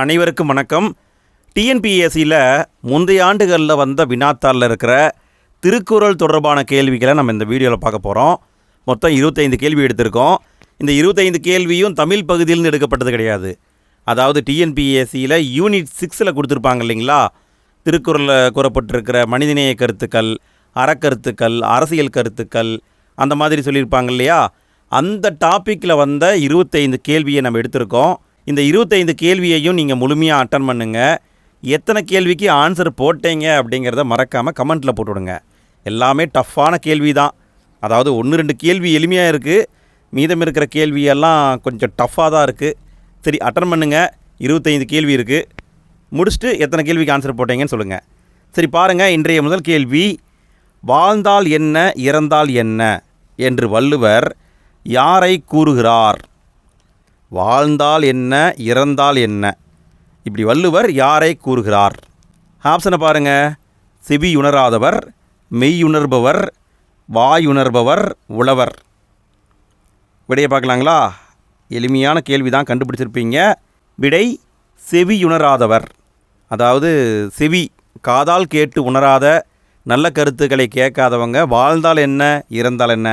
அனைவருக்கும் வணக்கம். டிஎன்பிஎஸ்சியில் முந்தைய ஆண்டுகளில் வந்த வினாத்தாளில் இருக்கிற திருக்குறள் தொடர்பான கேள்விகளை நம்ம இந்த வீடியோவில் பார்க்க போகிறோம். மொத்தம் 25 கேள்வி எடுத்திருக்கோம். இந்த 25 கேள்வியும் தமிழ் பகுதியிலிருந்து எடுக்கப்பட்டது கிடையாது. அதாவது டிஎன்பிஎஸ்சியில் யூனிட் 6 கொடுத்துருப்பாங்க இல்லைங்களா, திருக்குறளில் கூறப்பட்டிருக்கிற மனிதநேய கருத்துக்கள், அறக்கருத்துக்கள், அரசியல் கருத்துக்கள், அந்த மாதிரி சொல்லியிருப்பாங்க இல்லையா, அந்த டாப்பிக்கில் வந்த 25 கேள்வியை நம்ம எடுத்திருக்கோம். இந்த 25 கேள்வியையும் நீங்கள் முழுமையாக அட்டன் பண்ணுங்கள். எத்தனை கேள்விக்கு ஆன்சர் போட்டீங்க அப்படிங்கிறத மறக்காமல் கமெண்ட்டில் போட்டுவிடுங்க. எல்லாமே டஃப்பான கேள்வி தான். அதாவது 1-2 கேள்வி எளிமையாக இருக்குது, மீதம் இருக்கிற கேள்வியெல்லாம் கொஞ்சம் டஃப்பாக தான் இருக்குது. சரி, அட்டன் பண்ணுங்கள். 25 கேள்வி இருக்குது. முடிச்சுட்டு எத்தனை கேள்விக்கு ஆன்சர் போட்டீங்கன்னு சொல்லுங்கள். சரி பாருங்கள், இன்றைய முதல் கேள்வி, வாழ்ந்தால் என்ன இறந்தால் என்ன என்று வள்ளுவர் யாரை கூறுகிறார்? வாழ்ந்தால் என்ன இறந்தால் என்ன, இப்படி வள்ளுவர் யாரை கூறுகிறார்? ஆப்ஷனை பாருங்கள். செவியுணராதவர், மெய்யுணர்பவர், வாயுணர்பவர், உழவர். விடையை பார்க்கலாங்களா? எளிமையான கேள்வி தான், கண்டுபிடிச்சிருப்பீங்க. விடை செவியுணராதவர். அதாவது செவி, காதால் கேட்டு உணராத, நல்ல கருத்துக்களை கேட்காதவங்க வாழ்ந்தால் என்ன இறந்தால் என்ன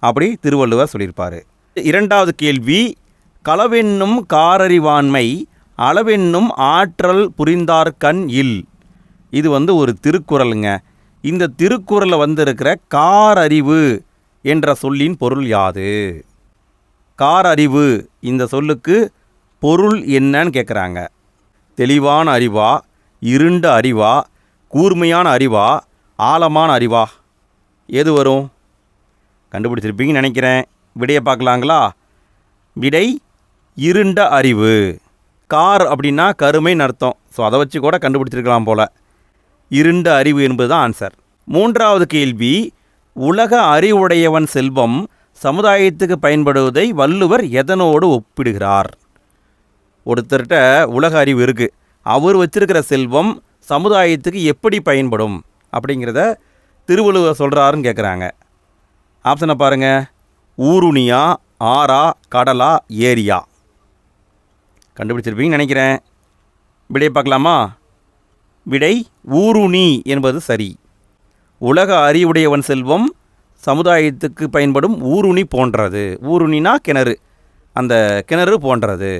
அப்படி திருவள்ளுவர் சொல்லியிருப்பார். இரண்டாவது கேள்வி, களவென்னும் காரறிவாண்மை அளவென்னும் ஆற்றல் புரிந்தார்கண் இல். இது ஒரு திருக்குறளுங்க. இந்த திருக்குறளில் இருக்கிற காரறிவு என்ற சொல்லின் பொருள் யாது? காரறிவு இந்த சொல்லுக்கு பொருள் என்னன்னு கேட்குறாங்க. தெளிவான அறிவா, இருண்ட அறிவா, கூர்மையான அறிவா, ஆழமான அறிவா? எது வரும்? கண்டுபிடிச்சிருப்பீங்கன்னு நினைக்கிறேன். விடையை பார்க்கலாங்களா? விடை இருண்ட அறிவு. கார் அப்படின்னா கருமைன்னு அர்த்தம். ஸோ அதை வச்சு கூட கண்டுபிடிச்சிருக்கலாம் போல். இருண்ட அறிவு என்பது தான் ஆன்சர். மூன்றாவது கேள்வி, உலக அறிவுடையவன் செல்வம் சமுதாயத்துக்கு பயன்படுவதை வள்ளுவர் எதனோடு ஒப்பிடுகிறார்? ஒருத்தர்கிட்ட உலக அறிவு இருக்குது, அவர் வச்சிருக்கிற செல்வம் சமுதாயத்துக்கு எப்படி பயன்படும் அப்படிங்கிறத திருவள்ளுவர் சொல்கிறாருன்னு கேட்குறாங்க. ஆப்ஷனை பாருங்கள். ஊருணியா, ஆறா, கடலா, ஏரியா? கண்டுபிடிச்சிருப்பீங்கன்னு நினைக்கிறேன். விடையை பார்க்கலாமா? விடை ஊருணி என்பது சரி. உலக அறிவுடையவன் செல்வம் சமுதாயத்துக்கு பயன்படும் ஊருணி போன்றது. ஊருணினா கிணறு, அந்த கிணறு போன்றது.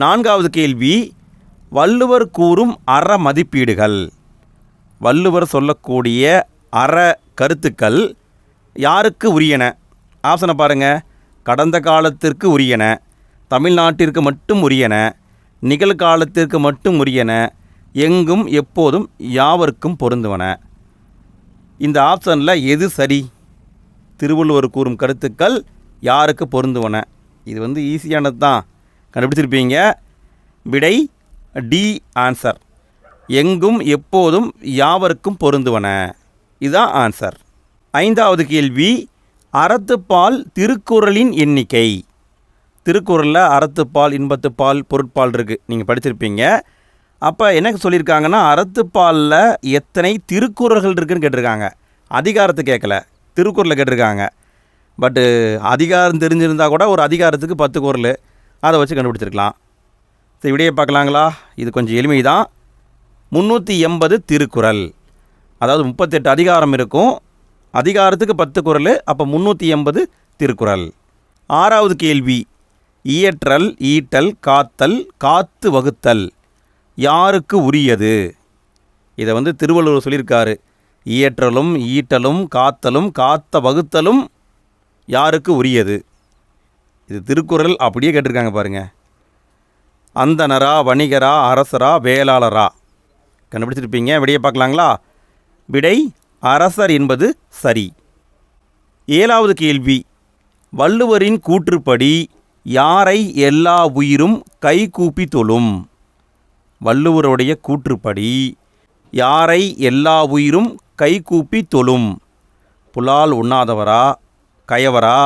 நான்காவது கேள்வி, வள்ளுவர் கூறும் அற மதிப்பீடுகள். வள்ளுவர் சொல்லக்கூடிய அற கருத்துக்கள் யாருக்கு உரியன? ஆப்ஷனை பாருங்கள். கடந்த காலத்திற்கு உரியன, தமிழ்நாட்டிற்கு மட்டும் உரியன, நிகழ்காலத்திற்கு மட்டும் உரியன, எங்கும் எப்போதும் யாவருக்கும் பொருந்துவன. இந்த ஆப்ஷனில் எது சரி? திருவள்ளுவர் கூறும் கருத்துக்கள் யாருக்கு பொருந்துவன? இது ஈஸியானது தான், கண்டுபிடிச்சிருப்பீங்க. விடை டி ஆன்சர். எங்கும் எப்போதும் யாவருக்கும் பொருந்துவன, இதுதான் ஆன்சர். ஐந்தாவது கேள்வி, அறத்துப்பால் திருக்குறளின் எண்ணிக்கை. திருக்குறளில் அறத்துப்பால், இன்பத்துப்பால், பொருட்பால் இருக்குது, நீங்கள் படிச்சிருப்பீங்க. அப்போ என்ன சொல்லியிருக்காங்கன்னா, அறத்துப்பாலில் எத்தனை திருக்குறள்கள் இருக்குதுன்னு கேட்டிருக்காங்க. அதிகாரத்தை கேட்கல, திருக்குறளை கேட்டிருக்காங்க. பட்டு அதிகாரம் தெரிஞ்சிருந்தால் கூட ஒரு அதிகாரத்துக்கு 10 குறள், அதை வச்சு கண்டுபிடிச்சிருக்கலாம். சரி, விடையை பார்க்கலாங்களா? இது கொஞ்சம் எளிமை தான். 380 திருக்குறள், அதாவது 38 அதிகாரம் இருக்கும். அதிகாரத்துக்கு 10 குறள், அப்போ 380 திருக்குறள். ஆறாவது கேள்வி, இயற்றல், ஈட்டல், காத்தல், காத்து வகுத்தல் யாருக்கு உரியது? இதை திருவள்ளுவர் சொல்லியிருக்காரு. இயற்றலும், ஈட்டலும், காத்தலும், காத்த வகுத்தலும் யாருக்கு உரியது? இது திருக்குறள் அப்படியே கேட்டிருக்காங்க பாருங்கள். அந்தனரா, வணிகரா, அரசரா, வேளாளரா? கண்டுபிடிச்சிருப்பீங்க. விடையை பார்க்கலாங்களா? விடை அரசர் என்பது சரி. ஏழாவது கேள்வி, வள்ளுவரின் கூற்றுப்படி யாரை எல்லா உயிரும் கைகூப்பி தொழும்? வள்ளுவருடைய கூற்றுப்படி யாரை எல்லா உயிரும் கைகூப்பி தொழும்? புலால் உண்ணாதவரா, கயவரா,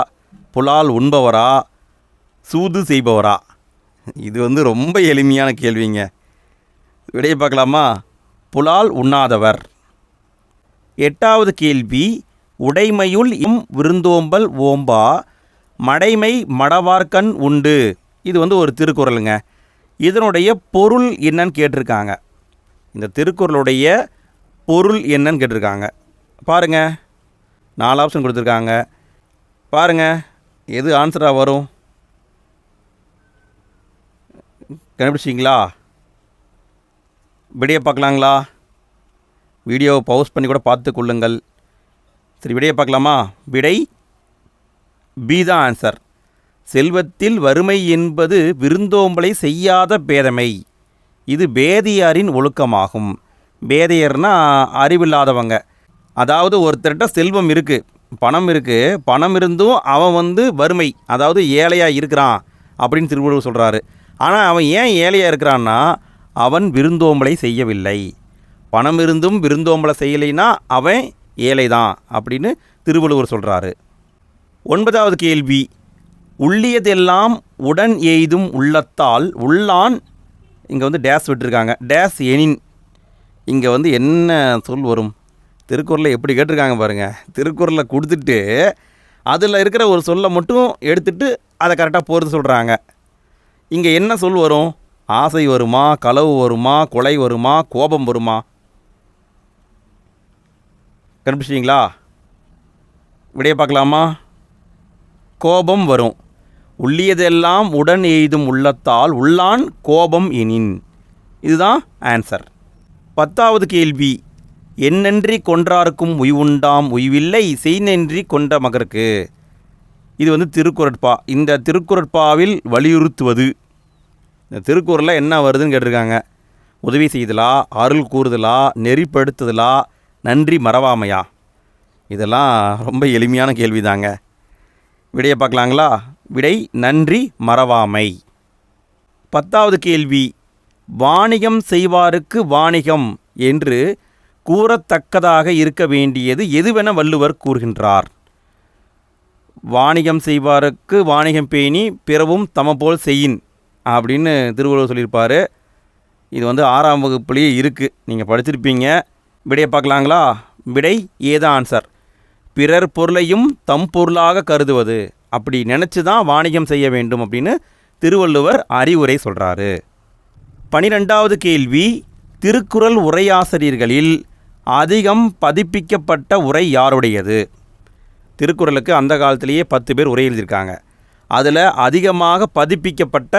புலால் உண்பவரா, சூது செய்பவரா? இது ரொம்ப எளிமையான கேள்விங்க. விடையை பார்க்கலாமா? புலால் உண்ணாதவர். எட்டாவது கேள்வி, உடைமையுள் விருந்தோம்பல் ஓம்பா மடைமை மடவார்கண் உண்டு. இது ஒரு திருக்குறளுங்க. இதனுடைய பொருள் என்னன்னு கேட்டிருக்காங்க. இந்த திருக்குறளுடைய பொருள் என்னன்னு கேட்டிருக்காங்க. பாருங்கள், 4 ஆப்ஷன் கொடுத்துருக்காங்க. பாருங்கள், எது ஆன்சராக வரும்? கண்டுபிடிச்சிங்களா? விடையை பார்க்கலாங்களா? வீடியோவை பவுஸ் பண்ணி கூட பார்த்து கொள்ளுங்கள். சரி, விடையை பார்க்கலாமா? விடை பி தான் ஆன்சர். செல்வத்தில் வறுமை என்பது விருந்தோம்பலை செய்யாத பேதமை. இது பேதையாரின் ஒழுக்கமாகும். பேதையர்னா அறிவில்லாதவங்க. அதாவது ஒருத்தர்கிட்ட செல்வம் இருக்குது, பணம் இருக்குது, பணம் இருந்தும் அவன் வறுமை, அதாவது ஏழையாக இருக்கிறான் அப்படின்னு திருவள்ளுவர் சொல்கிறாரு. ஆனால் அவன் ஏன் ஏழையாக இருக்கிறான்னா அவன் விருந்தோம்பலை செய்யவில்லை. பணம் இருந்தும் விருந்தோம்பலை செய்யலைன்னா அவன் ஏழை தான் அப்படின்னு திருவள்ளுவர் சொல்கிறாரு. 9வது கேள்வி. உள்ளியதெல்லாம் உடன் எய்தும் உள்ளத்தால் உள்ளான். இங்கே டேஸ் விட்டுருக்காங்க. டேஸ் எனின். இங்கே என்ன சொல் வரும்? திருக்குறளை எப்படி கேட்டிருக்காங்க பாருங்கள். திருக்குறளை கொடுத்துட்டு அதில் இருக்கிற ஒரு சொல்லை மட்டும் எடுத்துகிட்டு அதை கரெக்டாக போகிறது சொல்கிறாங்க. இங்கே என்ன சொல் வரும்? ஆசை வருமா, களவு வருமா, கொலை வருமா, கோபம் வருமா? கண்டுபிடிச்சிங்களா? விடையை பார்க்கலாமா? கோபம் வரும். உள்ளியதெல்லாம் உடன் எய்தும் உள்ளத்தால் உள்ளான் கோபம் எனின். இதுதான் ஆன்சர். 10வது கேள்வி. என்னன்றி கொன்றார்க்கும் உய்வுண்டாம் உய்வில்லை செய்நன்றி கொன்ற மகருக்கு. இது திருக்குறட்பா. இந்த திருக்குறட்பாவில் வலியுறுத்துவது, இந்த திருக்குறளில் என்ன வருதுன்னு கேட்டிருக்காங்க. உதவி செய்தலா, அருள் கூறுதலா, நெறிப்படுத்துதலா, நன்றி மறவாமையா? இதெல்லாம் ரொம்ப எளிமையான கேள்வி தாங்க. விடையை பார்க்கலாங்களா? விடை நன்றி மறவாமை. 10வது கேள்வி. வாணிகம் செய்வாருக்கு வாணிகம் என்று கூறத்தக்கதாக இருக்க வேண்டியது எதுவென வள்ளுவர் கூறுகின்றார்? வாணிகம் செய்வாருக்கு வாணிகம் பேணி பிறவும் தமபோல் செய்யின் அப்படின்னு திருவள்ளுவர் சொல்லியிருப்பார். இது 6ஆம் வகுப்புலேயே இருக்குது, நீங்கள் படிச்சிருப்பீங்க. விடையை பார்க்கலாங்களா? விடை ஏதான் ஆன்சர். பிறர் பொருளையும் தம் பொருளாக கருதுவது. அப்படி நினச்சி தான் வாணிகம் செய்ய வேண்டும் அப்படின்னு திருவள்ளுவர் அறிவுரை சொல்கிறாரு. 12வது கேள்வி. திருக்குறள் உரையாசிரியர்களில் அதிகம் பதிப்பிக்கப்பட்ட உரை யாருடையது? திருக்குறளுக்கு அந்த காலத்திலேயே 10 பேர் உரை எழுதியிருக்காங்க. அதில் அதிகமாக பதிப்பிக்கப்பட்ட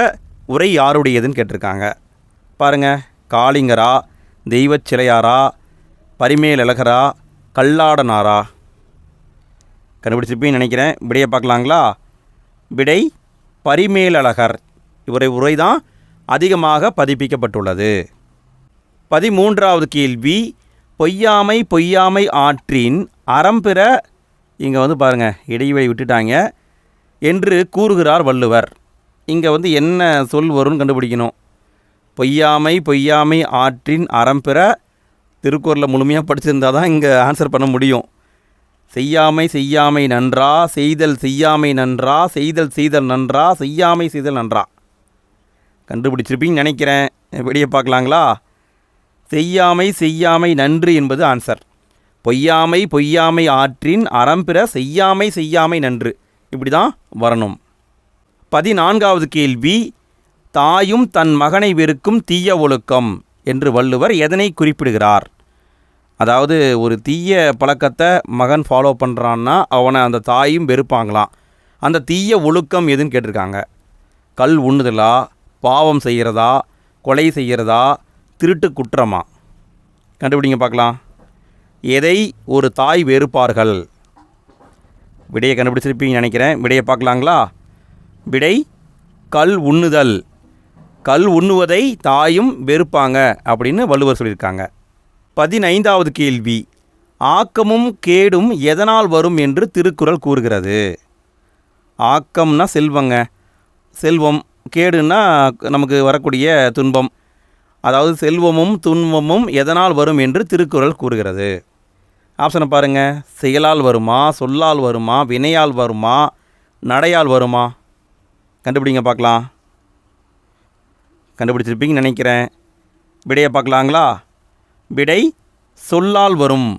உரை யாருடையதுன்னு கேட்டிருக்காங்க. பாருங்கள், காளிங்கரா, தெய்வச் சிலையாரா, பரிமேலழகரா, கல்லாடனாரா? கண்டுபிடிச்சிருப்பீன்னு நினைக்கிறேன். விடையை பார்க்கலாங்களா? விடை பரிமேலழகர். இவருடைய உரை தான் அதிகமாக பதிப்பிக்கப்பட்டுள்ளது. 13வது கேள்வி. பொய்யாமை பொய்யாமை ஆற்றின் அறம்பிற, இங்கே பாருங்கள் இடைவெளி விட்டுட்டாங்க, என்று கூறுகிறார் வள்ளுவர். இங்கே என்ன சொல் வரும்னு கண்டுபிடிக்கணும். பொய்யாமை பொய்யாமை ஆற்றின் அறம்பிற. திருக்குறளை முழுமையாக படிச்சிருந்தால் தான் இங்கே ஆன்சர் பண்ண முடியும். செய்யாமை செய்யாமை நன்றா, செய்தல் செய்யாமை நன்றா, செய்தல் செய்தல் நன்றா, செய்யாமை செய்தல் நன்றா? கண்டுபிடிச்சிருப்பீங்கன்னு நினைக்கிறேன். விடையை பார்க்கலாங்களா? செய்யாமை செய்யாமை நன்று என்பது ஆன்சர். பொய்யாமை பொய்யாமை ஆற்றின் அறம்பிற செய்யாமை செய்யாமை நன்று, இப்படி தான் வரணும். 14வது கேள்வி. தாயும் தன் மகனை வெறுக்கும் தீய ஒழுக்கம் என்று வள்ளுவர் எதனை குறிப்பிடுகிறார்? அதாவது ஒரு தீய பழக்கத்தை மகன் ஃபாலோ பண்ணுறான்னா அவனை அந்த தாயும் வெறுப்பாங்களாம். அந்த தீய ஒழுக்கம் எதுன்னு கேட்டிருக்காங்க. கல் உண்ணுதலா, பாவம் செய்கிறதா, கொலை செய்கிறதா, திருட்டு குற்றமா? கண்டுபிடிங்க பார்க்கலாம். எதை ஒரு தாய் வெறுப்பார்கள்? விடையை கண்டுபிடிச்சிருப்பீங்கன்னு நினைக்கிறேன். விடையை பார்க்கலாங்களா? விடை கல் உண்ணுதல். கல் உண்ணுவதை தாயும் வெறுப்பாங்க அப்படின்னு வள்ளுவர் சொல்லியிருக்காங்க. 15வது கேள்வி. ஆக்கமும் கேடும் எதனால் வரும் என்று திருக்குறள் கூறுகிறது? ஆக்கம்னா செல்வங்க, செல்வம். கேடுன்னா நமக்கு வரக்கூடிய துன்பம். அதாவது செல்வமும் துன்பமும் எதனால் வரும் என்று திருக்குறள் கூறுகிறது? ஆப்ஷனை பாருங்கள். செயலால் வருமா, சொல்லால் வருமா, வினையால் வருமா, நடையால் வருமா? கண்டுபிடிங்க பார்க்கலாம். கண்டுபிடிச்சிருப்பீங்கன்னு நினைக்கிறேன். விடையை பார்க்கலாங்களா? விடை சொல்லால் வரும்.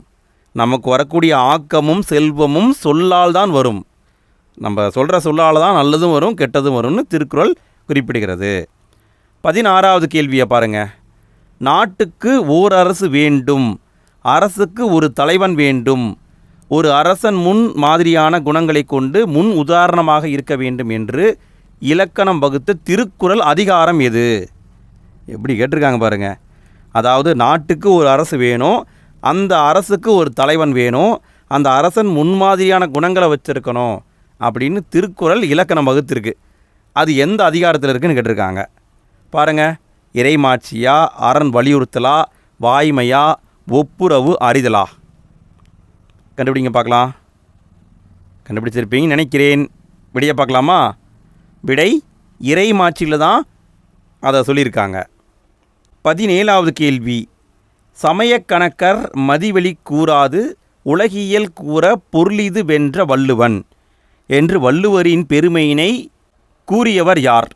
நமக்கு வரக்கூடிய ஆக்கமும் செல்வமும் சொல்லால் தான் வரும். நம்ம சொல்கிற சொல்லால் தான் நல்லதும் வரும் கெட்டதும் வரும்னு திருக்குறள் குறிப்பிடுகிறது. 16வது கேள்வியை பாருங்கள். நாட்டுக்கு ஓர் அரசு வேண்டும், அரசுக்கு ஒரு தலைவன் வேண்டும், ஒரு அரசன் முன் மாதிரியான குணங்களை கொண்டு முன் உதாரணமாக இருக்க வேண்டும் என்று இலக்கணம் வகுத்த திருக்குறள் அதிகாரம் எது? எப்படி கேட்டிருக்காங்க பாருங்கள். அதாவது நாட்டுக்கு ஒரு அரசு வேணும், அந்த அரசுக்கு ஒரு தலைவன் வேணும், அந்த அரசன் முன்மாதிரியான குணங்களை வச்சுருக்கணும் அப்படின்னு திருக்குறள் இலக்கணம் வகுத்திருக்கு. அது எந்த அதிகாரத்தில் இருக்குதுன்னு கேட்டிருக்காங்க பாருங்கள். இறைமாட்சியா, அரண் வலியுறுத்தலா, வாய்மையா, ஒப்புரவு அறிதலா? கண்டுபிடிங்க பார்க்கலாம். கண்டுபிடிச்சிருப்பீங்கன்னு நினைக்கிறேன். விடையை பார்க்கலாமா? விடை இறைமாட்சியில் தான் அதை சொல்லியிருக்காங்க. 17வது கேள்வி. சமயக்கணக்கர் மதிவெளி கூறாது உலகியல் கூற பொருளிது வென்ற வள்ளுவன் என்று வள்ளுவரின் பெருமையினை கூறியவர் யார்?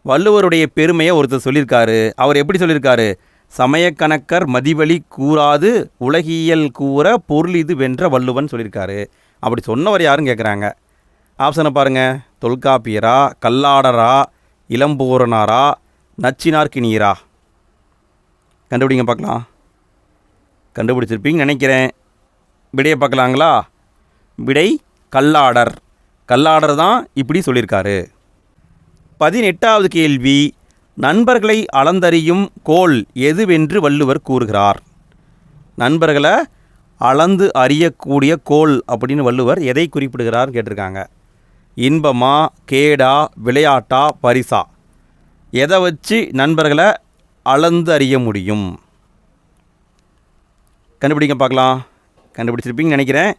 வள்ளுவருடைய பெருமையை ஒருத்தர் சொல்லியிருக்காரு. அவர் எப்படி சொல்லியிருக்காரு? சமயக்கணக்கர் மதிவெளி கூறாது உலகியல் கூற பொருளிது வென்ற வள்ளுவன் சொல்லியிருக்காரு. அப்படி சொன்னவர் யாருன்னு கேட்குறாங்க. ஆப்ஷனை பாருங்கள். தொல்காப்பியரா, கல்லாடரா, இளம்பூரணாரா, நச்சினார்க்கினியரா? கண்டுபிடிங்க பார்க்கலாம். கண்டுபிடிச்சிருப்பீங்கன்னு நினைக்கிறேன். விடையை பார்க்கலாங்களா? விடை கல்லாடர். கல்லாடர் தான் இப்படி சொல்லியிருக்காரு. 18வது கேள்வி. நண்பர்களை அளந்தறியும் கோல் எதுவென்று வள்ளுவர் கூறுகிறார்? நண்பர்களை அளந்து அறியக்கூடிய கோல் அப்படின்னு வள்ளுவர் எதை குறிப்பிடுகிறார்னு கேட்டிருக்காங்க. இன்பமா, கேடா, விளையாட்டா, பரிசா? எதை வச்சு நண்பர்களை அளந்து அறிய முடியும்? கண்டுபிடிங்க பார்க்கலாம். கண்டுபிடிச்சிருப்பீங்கன்னு நினைக்கிறேன்.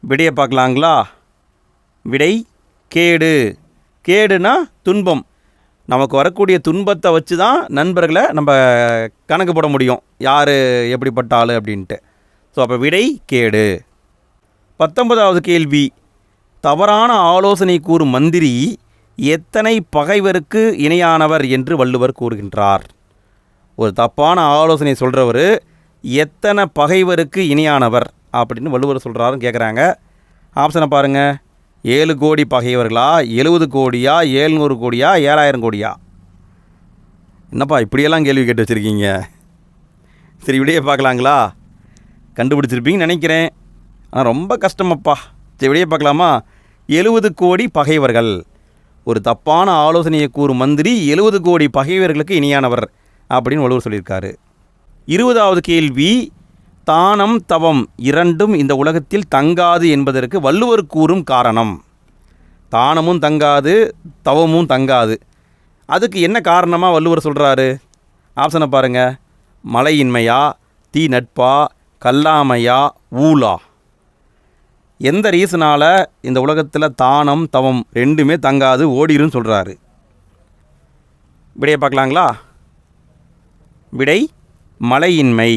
விடையை பார்க்கலாங்களா? விடை கேடு. கேடுனா துன்பம். நமக்கு வரக்கூடிய துன்பத்தை வச்சு தான் நண்பர்களை நம்ம கணக்கு போட முடியும், யார் எப்படிப்பட்ட ஆள் அப்படின்ட்டு. ஸோ அப்போ விடை கேடு. 19வது கேள்வி. தவறான ஆலோசனை கூறும் மந்திரி எத்தனை பகைவருக்கு இணையானவர் என்று வள்ளுவர் கூறுகின்றார்? ஒரு தப்பான ஆலோசனை சொல்கிறவர் எத்தனை பகைவருக்கு இணையானவர் அப்படின்னு வள்ளுவர் சொல்கிறாருன்னு கேட்குறாங்க. ஆப்ஷனை பாருங்கள். 7 கோடி பகைவர்களா, 70 கோடியா, 700 கோடியா, 7000 கோடியா? என்னப்பா இப்படியெல்லாம் கேள்வி கேட்டு வச்சுருக்கீங்க? சரி, விடையை பார்க்கலாங்களா? கண்டுபிடிச்சிருப்பீங்கன்னு நினைக்கிறேன். ஆனால் ரொம்ப கஷ்டமப்பா. சரி, விடையை பார்க்கலாமா? 70 கோடி பகைவர்கள். ஒரு தப்பான ஆலோசனையை கூறும் மந்திரி 70 கோடி பகைவர்களுக்கு இணையானவர் அப்படின்னு வள்ளுவர் சொல்லியிருக்காரு. 20வது கேள்வி. தானம் தவம் இரண்டும் இந்த உலகத்தில் தங்காது என்பதற்கு வள்ளுவர் கூறும் காரணம்? தானமும் தங்காது, தவமும் தங்காது. அதுக்கு என்ன காரணமாக வள்ளுவர் சொல்கிறாரு? ஆப்ஷனை பாருங்கள். மழையின்மையா, தீ நட்பா, கல்லாமையா, ஊலா? எந்த ரீசனால் இந்த உலகத்தில் தானம் தவம் ரெண்டுமே தங்காது, ஓடிருன்னு சொல்கிறாரு? விடையை பார்க்கலாங்களா? விடை மழையின்மை.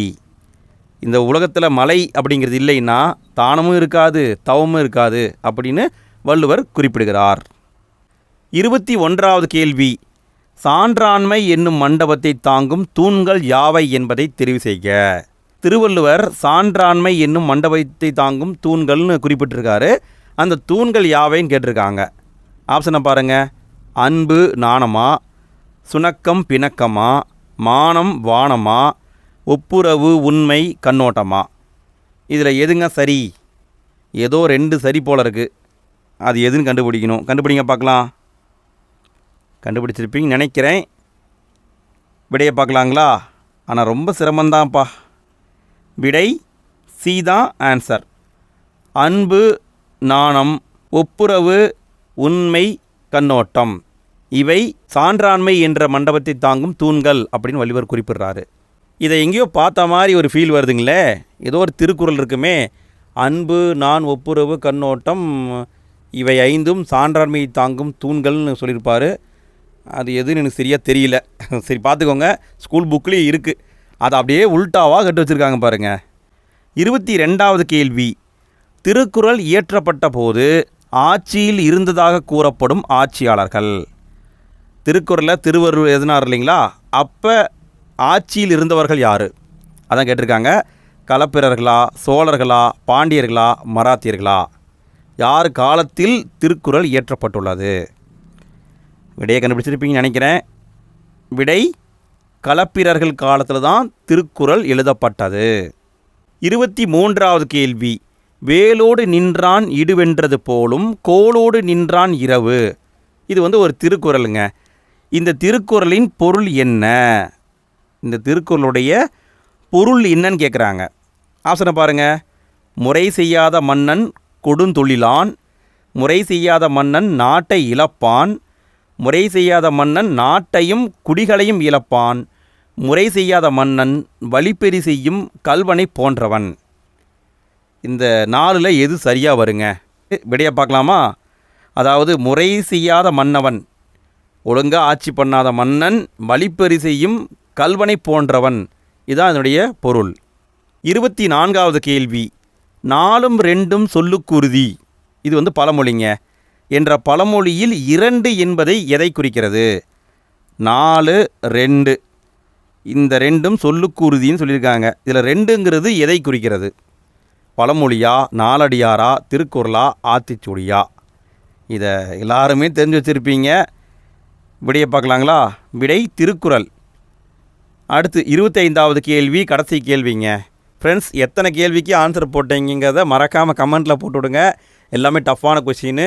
இந்த உலகத்தில் மழை அப்படிங்கிறது இல்லைன்னா தானமும் இருக்காது, தவமும் இருக்காது அப்படின்னு வள்ளுவர் குறிப்பிடுகிறார். 21வது கேள்வி. சான்றாண்மை என்னும் மண்டபத்தை தாங்கும் தூண்கள் யாவை என்பதை தெரிவு செய்க. திருவள்ளுவர் சான்றாண்மை என்னும் மண்டபத்தை தாங்கும் தூண்கள்னு குறிப்பிட்டிருக்காரு. அந்த தூண்கள் யாவைன்னு கேட்டிருக்காங்க. ஆப்ஷனை பாருங்கள். அன்பு நாணமா, சுணக்கம் பிணக்கமா, மானம் வானமா, ஒப்புரவு உண்மை கண்ணோட்டமா? இதில் எதுங்க சரி? ஏதோ 2 சரி போல் இருக்குது. அது எதுன்னு கண்டுபிடிக்கணும். கண்டுபிடிங்க பார்க்கலாம். கண்டுபிடிச்சிருப்பீங்கன்னு நினைக்கிறேன். விடையை பார்க்கலாங்களா? ஆனால் ரொம்ப சிரமந்தான்ப்பா. விடை சி தான் ஆன்சர். அன்பு நாணம், ஒப்புரவு உண்மை கண்ணோட்டம், இவை சான்றாண்மை என்ற மண்டபத்தை தாங்கும் தூண்கள் அப்படின்னு வள்ளுவர் குறிப்பிடுறாரு. இதை எங்கேயோ பார்த்த மாதிரி ஒரு ஃபீல் வருதுங்களே. ஏதோ ஒரு திருக்குறள் இருக்குமே, அன்பு நான் ஒப்புரவு கண்ணோட்டம் இவை 5ம் சான்றாண்மையை தாங்கும் தூண்கள்னு சொல்லியிருப்பார். அது எதுன்னு எனக்கு சரியாக தெரியல. சரி, பார்த்துக்கோங்க. ஸ்கூல் புக்லேயும் இருக்குது. அதை அப்படியே உல்ட்டாவாக கட்டு வச்சுருக்காங்க பாருங்கள். 22வது கேள்வி. திருக்குறள் இயற்றப்பட்ட போது ஆட்சியில் இருந்ததாக கூறப்படும் ஆட்சியாளர்கள். திருக்குறளில் திருவள்ளுவர் எழுதினார் இல்லைங்களா? அப்போ ஆட்சியில் இருந்தவர்கள் யார்? அதான் கேட்டிருக்காங்க. களப்பிரர்களா, சோழர்களா, பாண்டியர்களா, மராத்தியர்களா? யார் காலத்தில் திருக்குறள் இயற்றப்பட்டுள்ளது? விடையை கண்டுபிடிச்சிருப்பீங்கன்னு நினைக்கிறேன். விடை களப்பிரர்கள் காலத்தில் தான் திருக்குறள் எழுதப்பட்டது. 23வது கேள்வி. வேலோடு நின்றான் இடுவென்றது போலும் கோலோடு நின்றான் இரவு. இது ஒரு திருக்குறளுங்க. இந்த திருக்குறளின் பொருள் என்ன? இந்த திருக்குறளுடைய பொருள் என்னன்னு கேட்குறாங்க. ஆப்ஷனை பாருங்கள். முறை செய்யாத மன்னன் கொடுந்தொழிலான், முறை செய்யாத மன்னன் நாட்டை இழப்பான், முறை செய்யாத மன்னன் நாட்டையும் குடிகளையும் இழப்பான், முறை செய்யாத மன்னன் வழிப்பெறி செய்யும் கல்வனை போன்றவன். இந்த 4ல் எது சரியாக வருங்க? விடைய பார்க்கலாமா? அதாவது முறை செய்யாத மன்னவன், ஒழுங்காக ஆட்சி பண்ணாத மன்னன், வழிப்பெறி செய்யும் கல்வனை போன்றவன். இதுதான் இதனுடைய பொருள். 24வது கேள்வி. 4ம் 2ம் சொல்லுக்குறுதி. இது பழமொழிங்க. என்ற பழமொழியில் 2 என்பதை எதை குறிக்கிறது? 4, 2. இந்த 2ம் சொல்லுக்குறுதின்னு சொல்லியிருக்காங்க. இதில் 2ங்கிறது எதை குறிக்கிறது? பழமொழியா, நாலடியாரா, திருக்குறளா, ஆத்திச்சூடியா? இதை எல்லாருமே தெரிஞ்சு வச்சுருப்பீங்க. விடையை பார்க்கலாங்களா? விடை திருக்குறள். அடுத்து 25வது கேள்வி, கடைசி கேள்விங்க. ஃப்ரெண்ட்ஸ், எத்தனை கேள்விக்கு ஆன்சர் போட்டீங்கிறத மறக்காமல் கமெண்ட்டில் போட்டு விடுங்க. எல்லாமே டஃப்பான கொஸ்டின்னு.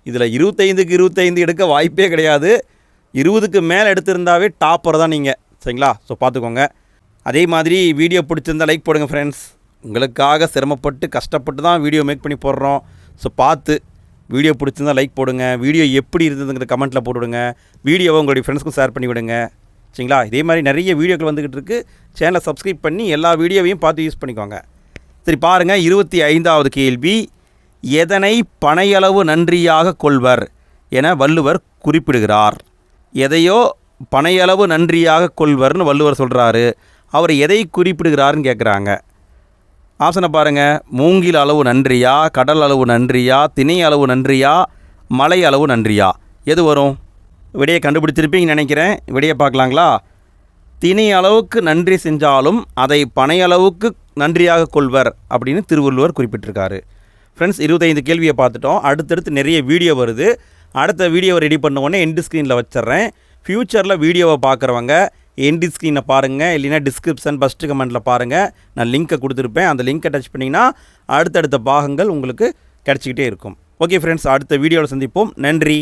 இதில் 25க்கு 25 எடுக்க வாய்ப்பே கிடையாது. 20க்கு மேலே எடுத்திருந்தாவே டாப்பர் தான் நீங்கள். சரிங்களா? ஸோ பார்த்துக்கோங்க. அதே மாதிரி வீடியோ பிடிச்சிருந்தால் லைக் போடுங்க ஃப்ரெண்ட்ஸ். உங்களுக்காக சிரமப்பட்டு கஷ்டப்பட்டு தான் வீடியோ மேக் பண்ணி போடுறோம். ஸோ பார்த்து வீடியோ பிடிச்சிருந்தால் லைக் போடுங்க. வீடியோ எப்படி இருந்ததுங்கிற கமெண்ட்டில் போட்டுவிடுங்க. வீடியோவை உங்களுடைய ஃப்ரெண்ட்ஸ்க்கும் ஷேர் பண்ணி விடுங்க. சரிங்களா? இதே மாதிரி நிறைய வீடியோக்கள் வந்துக்கிட்டு இருக்குது. சேனலை சப்ஸ்கிரைப் பண்ணி எல்லா வீடியோவையும் பார்த்து யூஸ் பண்ணிக்கோங்க. சரி பாருங்கள். 25வது கேள்வி. எதனை பனையளவு நன்றியாக கொள்வர் என வள்ளுவர் குறிப்பிடுகிறார்? எதையோ பனையளவு நன்றியாக கொள்வர்னு வள்ளுவர் சொல்கிறாரு. அவர் எதை குறிப்பிடுகிறாருன்னு கேட்குறாங்க. ஆப்ஷனை பாருங்கள். மூங்கில் அளவு நன்றியா, கடல் அளவு நன்றியா, திணை அளவு நன்றியா, மலை அளவு நன்றியா? எது வரும்? விடையை கண்டுபிடிச்சிருப்பீங்கன்னு நினைக்கிறேன். விடையை பார்க்கலாங்களா? திணை அளவுக்கு நன்றி செஞ்சாலும் அதை பனையளவுக்கு நன்றியாக கொள்வர் அப்படின்னு திருவள்ளுவர் குறிப்பிட்டிருக்காரு. ஃப்ரெண்ட்ஸ், 25 கேள்வியை பார்த்துட்டோம். அடுத்தடுத்து நிறைய வீடியோ வருது. அடுத்த வீடியோவை ரெடி பண்ண உடனே எண்டு ஸ்க்ரீனில் வச்சிட்றேன். ஃப்யூச்சரில் வீடியோவை பார்க்குறவங்க எண்டு ஸ்க்ரீனை பாருங்கள், இல்லைனா டிஸ்கிரிப்ஷன் ஃபஸ்ட்டு கமெண்ட்டில் பாருங்கள். நான் லிங்க்கை கொடுத்துருப்பேன். அந்த லிங்க்கை டச் பண்ணிங்கன்னா அடுத்தடுத்த பாகங்கள் உங்களுக்கு கிடச்சிக்கிட்டே இருக்கும். ஓகே ஃப்ரெண்ட்ஸ், அடுத்த வீடியோவில் சந்திப்போம். நன்றி.